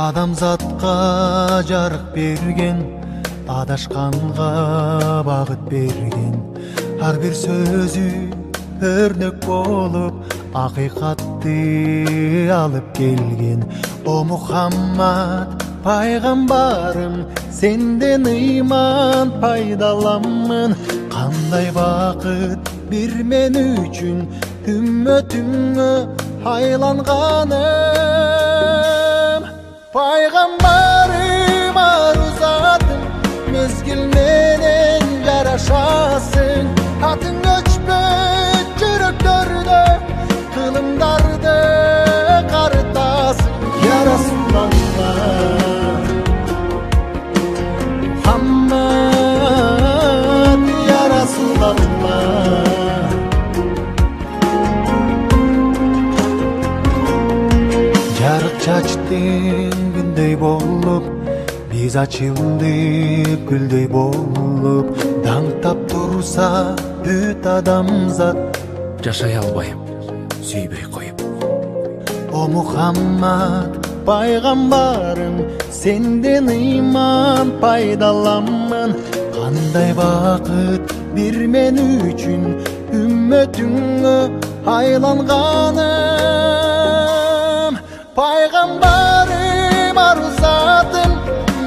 Адамзатқа жарық берген, адашқанға бағыт берген, ар бір сөзі өрнек болып ақиқатты алып келген. О Мұхаммад пайғамбарым, сенден иман пайдаламын. Қандай бақыт бір мен үшін, үмметіңе айланғаным. Пайғамбарым арузатым, мезгілменен жарашасың. Атың өчпөт жүректерде, қылымдарды қарытасың. Я Расулаллах, Мұхаммад, я Расулаллах. Жарық чачтың күндей болып, біз açıldık гүлдей болып. Даңқтап тұрса бүт адамзат, жашай албайым сүйбей қойып. О Мұхаммад пайғамбарым, сенден иман пайдаламын. Қандай бақыт бір мен үшін, үмметіңе айланғаным. Пайғамбарым арузатым,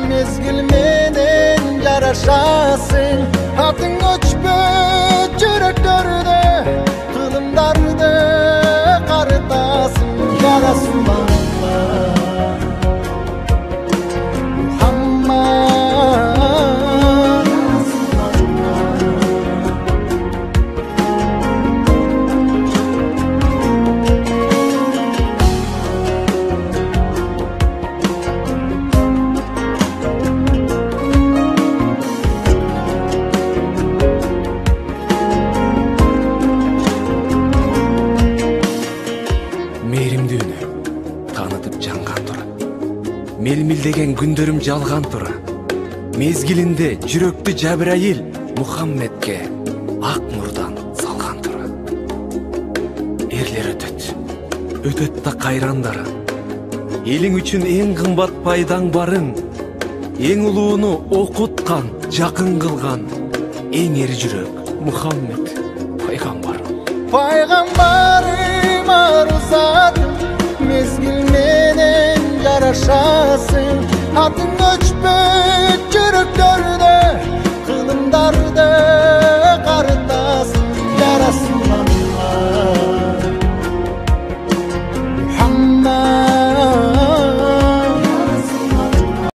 мезгілменен жарашасың. Атың өчпөт жүректерде, қылымдарды қарытасың. Я Расулаллах, Мұхаммад, Мейірімдүүнү танытып жанған тұра, мелмилдеген күндөрүм жалған тұра. Мезгилинде жүрөктү Жабраил Мухаммедке ак нурдан салган тұра. Эрлер өтөт да кайрандары. Элиң үчүн эң кымбат пайдаң барын, эң улууну окуткан, жакын кылган эң эр жүрөк Мухаммед пайгамбарым. Пайғамбарым арузатым, мезгілменен жарашасың. Атың өчпөт